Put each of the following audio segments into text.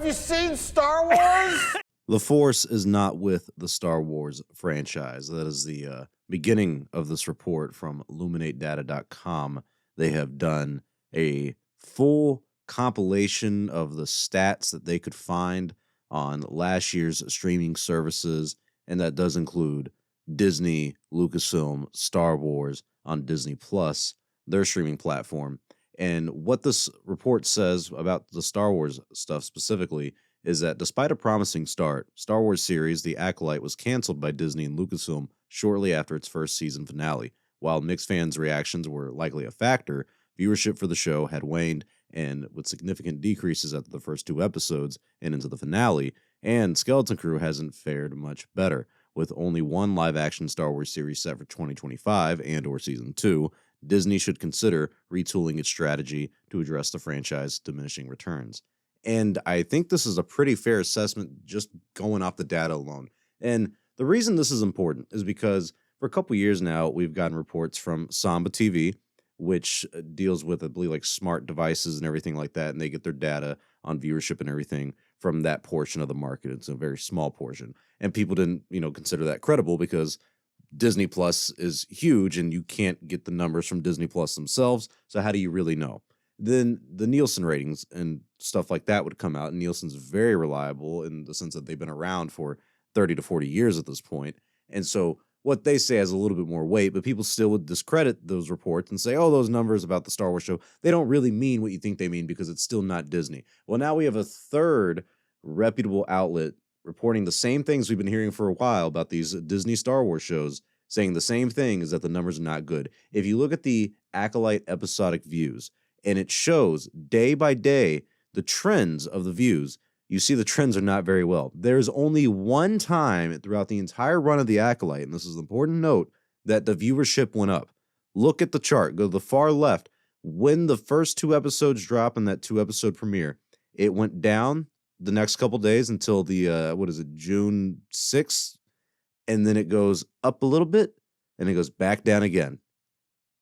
Have you seen Star Wars? The Force is not with the Star Wars franchise. That is the beginning of this report from LuminateData.com. They have done a full compilation of the stats that they could find on last year's streaming services, and that does include Disney, Lucasfilm, Star Wars on Disney Plus, their streaming platform. And what this report says about the Star Wars stuff specifically is that despite a promising start, Star Wars series The Acolyte was canceled by Disney and Lucasfilm shortly after its first season finale. While mixed fans' reactions were likely a factor, viewership for the show had waned, and with significant decreases after the first 2 episodes and into the finale, and Skeleton Crew hasn't fared much better. With only one live-action Star Wars series set for 2025 and/or Season 2, Disney should consider retooling its strategy to address the franchise's diminishing returns. And I think this is a pretty fair assessment just going off the data alone. And the reason this is important is because for a couple years now, we've gotten reports from Samba TV, which deals with, I believe, like smart devices and everything like that, and they get their data on viewership and everything from that portion of the market. It's a very small portion. And people didn't, consider that credible because Disney Plus is huge and you can't get the numbers from Disney Plus themselves. So how do you really know? Then the Nielsen ratings and stuff like that would come out. And Nielsen's very reliable in the sense that they've been around for 30 to 40 years at this point. And so what they say has a little bit more weight, but people still would discredit those reports and say, oh, those numbers about the Star Wars show, they don't really mean what you think they mean because it's still not Disney. Well, now we have a third reputable outlet reporting the same things we've been hearing for a while about these Disney Star Wars shows, saying the same thing, is that the numbers are not good. If you look at the Acolyte episodic views, and it shows day by day the trends of the views, you see the trends are not very well. There's only one time throughout the entire run of the Acolyte, and this is an important note, that the viewership went up. Look at the chart. Go to the far left. When the first 2 episodes drop in that 2-episode premiere, it went down the next couple days until the, June 6th, and then it goes up a little bit, and it goes back down again.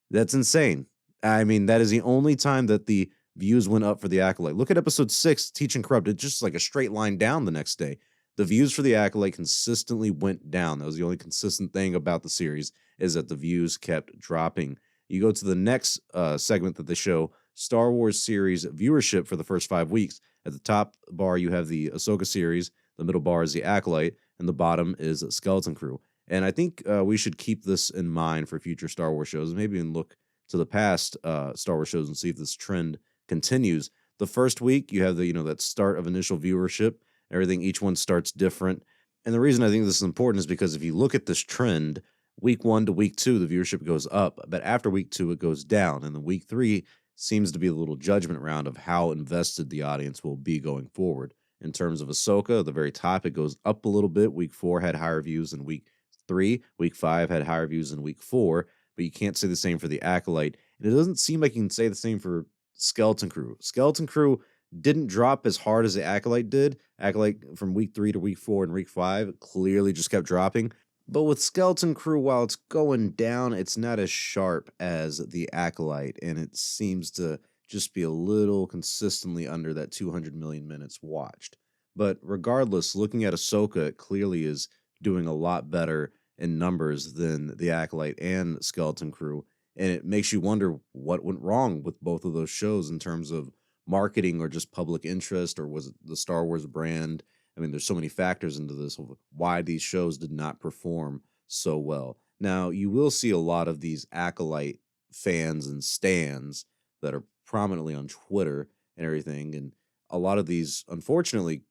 That's insane. I mean, that is the only time that the views went up for the Acolyte. Look at episode 6, Teach and Corrupt. It's just like a straight line down the next day. The views for the Acolyte consistently went down. That was the only consistent thing about the series, is that the views kept dropping. You go to the next segment that they show, Star Wars series viewership for the first 5 weeks. At the top bar, you have the Ahsoka series. The middle bar is the Acolyte. And the bottom is Skeleton Crew. And I think we should keep this in mind for future Star Wars shows. Maybe even look to the past Star Wars shows and see if this trend continues. The first week, you have the, that start of initial viewership, everything, each one starts different. And the reason I think this is important is because if you look at this trend, week 1 to week 2, the viewership goes up, but after week 2, it goes down. And then week 3 seems to be a little judgment round of how invested the audience will be going forward. In terms of Ahsoka, at the very top, it goes up a little bit. Week 4 had higher views than week 3. Week 5 had higher views than week 4. But you can't say the same for the Acolyte. And it doesn't seem like you can say the same for Skeleton Crew. Skeleton Crew didn't drop as hard as the Acolyte did. Acolyte from week 3 to week 4 and week 5 clearly just kept dropping. But with Skeleton Crew, while it's going down, it's not as sharp as the Acolyte. And it seems to just be a little consistently under that 200 million minutes watched. But regardless, looking at Ahsoka, it clearly is doing a lot better in numbers than the Acolyte and Skeleton Crew. And it makes you wonder what went wrong with both of those shows in terms of marketing or just public interest, or was it the Star Wars brand? I mean, there's so many factors into this of why these shows did not perform so well. Now, you will see a lot of these Acolyte fans and stans that are prominently on Twitter and everything. And a lot of these, unfortunately,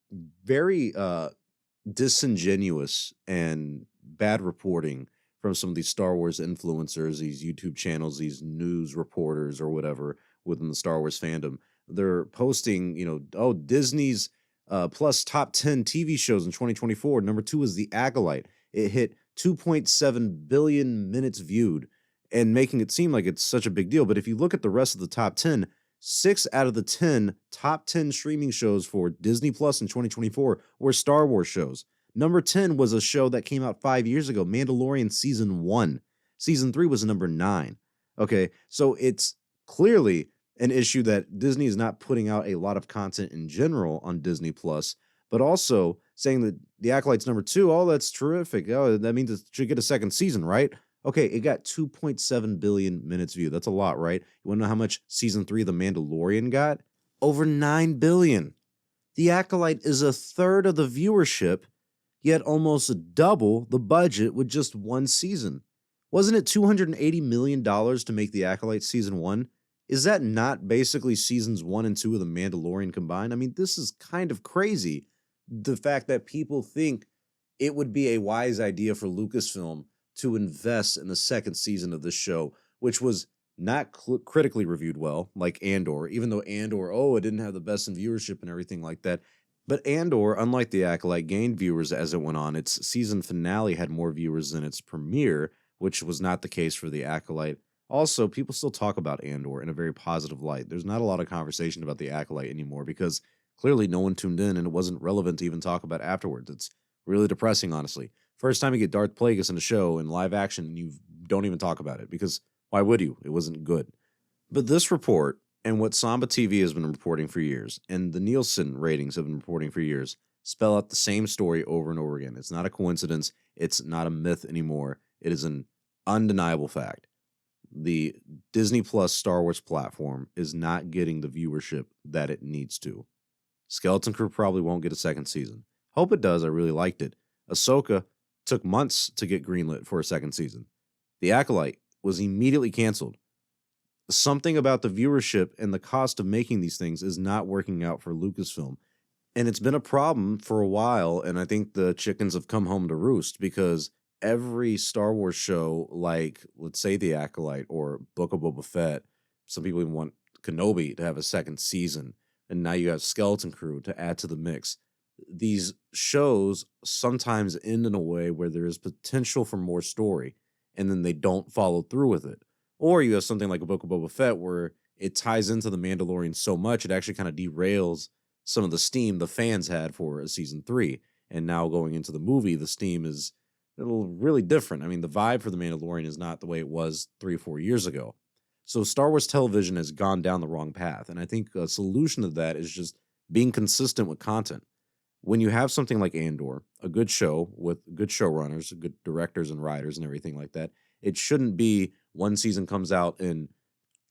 very disingenuous and bad reporting from some of these Star Wars influencers, these YouTube channels, these news reporters or whatever within the Star Wars fandom. They're posting, Disney's plus top 10 TV shows in 2024. Number 2 is The Acolyte. It hit 2.7 billion minutes viewed, and making it seem like it's such a big deal. But if you look at the rest of the top 10, 6 out of the 10 top 10 streaming shows for Disney Plus in 2024 were Star Wars shows. Number 10 was a show that came out 5 years ago, Mandalorian Season 1. Season 3 was number 9. Okay, so it's clearly an issue that Disney is not putting out a lot of content in general on Disney Plus, but also saying that The Acolyte's number 2, oh, that's terrific. Oh, that means it should get a second season, right? Okay, it got 2.7 billion minutes viewed. That's a lot, right? You want to know how much season 3 of The Mandalorian got? Over 9 billion. The Acolyte is a third of the viewership, yet almost double the budget with just one season. Wasn't it $280 million to make The Acolyte season 1? Is that not basically seasons 1 and 2 of The Mandalorian combined? I mean, this is kind of crazy. The fact that people think it would be a wise idea for Lucasfilm to invest in the second season of this show, which was not critically reviewed well, like Andor, even though Andor, oh, it didn't have the best in viewership and everything like that. But Andor, unlike The Acolyte, gained viewers as it went on. Its season finale had more viewers than its premiere, which was not the case for The Acolyte. Also, people still talk about Andor in a very positive light. There's not a lot of conversation about The Acolyte anymore because clearly no one tuned in and it wasn't relevant to even talk about afterwards. It's really depressing, honestly. First time you get Darth Plagueis in a show in live action and you don't even talk about it because why would you? It wasn't good. But this report and what Samba TV has been reporting for years and the Nielsen ratings have been reporting for years spell out the same story over and over again. It's not a coincidence. It's not a myth anymore. It is an undeniable fact. The Disney Plus Star Wars platform is not getting the viewership that it needs to. Skeleton Crew probably won't get a second season. Hope it does. I really liked it. Ahsoka took months to get greenlit for a second season. The Acolyte was immediately canceled. Something about the viewership and the cost of making these things is not working out for Lucasfilm. And it's been a problem for a while, and I think the chickens have come home to roost because every Star Wars show, like, let's say The Acolyte or Book of Boba Fett, some people even want Kenobi to have a second season, and now you have Skeleton Crew to add to the mix. These shows sometimes end in a way where there is potential for more story, and then they don't follow through with it. Or you have something like a Book of Boba Fett where it ties into The Mandalorian so much it actually kind of derails some of the steam the fans had for a season 3. And now going into the movie, the steam is a little really different. I mean, the vibe for The Mandalorian is not the way it was 3 or 4 years ago. So Star Wars television has gone down the wrong path. And I think a solution to that is just being consistent with content. When you have something like Andor, a good show with good showrunners, good directors and writers and everything like that, it shouldn't be one season comes out in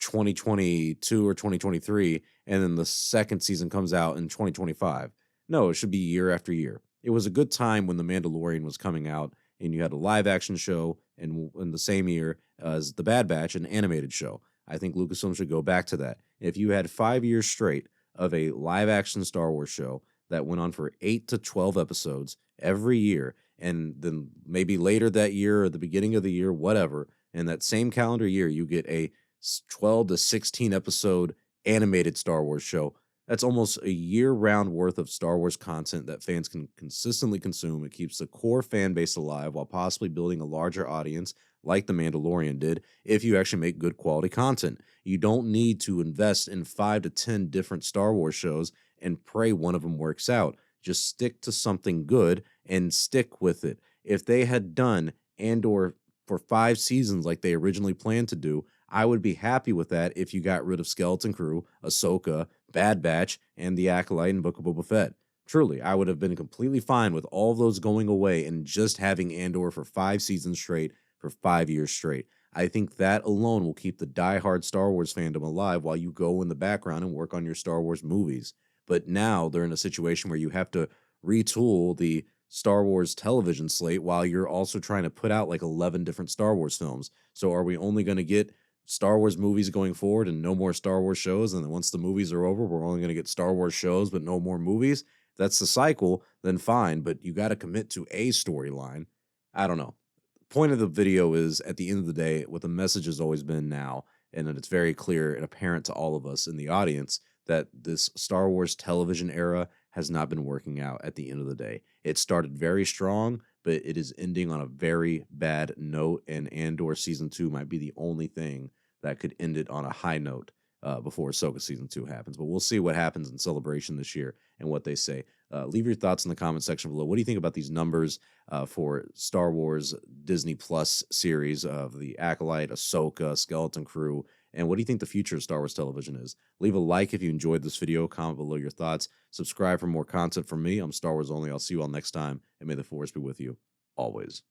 2022 or 2023 and then the second season comes out in 2025. No, it should be year after year. It was a good time when The Mandalorian was coming out and you had a live action show and in the same year as The Bad Batch, an animated show. I think Lucasfilm should go back to that. If you had 5 years straight of a live action Star Wars show that went on for 8 to 12 episodes every year, and then maybe later that year or the beginning of the year, whatever, and that same calendar year, you get a 12 to 16 episode animated Star Wars show. That's almost a year-round worth of Star Wars content that fans can consistently consume. It keeps the core fan base alive while possibly building a larger audience like The Mandalorian did if you actually make good quality content. You don't need to invest in 5 to 10 different Star Wars shows and pray one of them works out. Just stick to something good and stick with it. If they had done Andor for 5 seasons like they originally planned to do, I would be happy with that if you got rid of Skeleton Crew, Ahsoka, Bad Batch, and The Acolyte and Book of Boba Fett. Truly, I would have been completely fine with all those going away and just having Andor for 5 seasons straight for 5 years straight. I think that alone will keep the diehard Star Wars fandom alive while you go in the background and work on your Star Wars movies. But now they're in a situation where you have to retool the Star Wars television slate while you're also trying to put out like 11 different Star Wars films. So are we only going to get Star Wars movies going forward and no more Star Wars shows? And then once the movies are over, we're only going to get Star Wars shows, but no more movies? If that's the cycle, then fine, but you got to commit to a storyline. I don't know. Point of the video is, at the end of the day, what the message has always been now, and that it's very clear and apparent to all of us in the audience, that this Star Wars television era has not been working out at the end of the day. It started very strong, but it is ending on a very bad note, and Andor Season 2 might be the only thing that could end it on a high note before Ahsoka Season 2 happens. But we'll see what happens in Celebration this year and what they say. Leave your thoughts in the comment section below. What do you think about these numbers for Star Wars Disney Plus series of The Acolyte, Ahsoka, Skeleton Crew, And what do you think the future of Star Wars television is? Leave a like if you enjoyed this video, comment below your thoughts, subscribe for more content from me. I'm Star Wars Only. I'll see you all next time, and may the Force be with you always.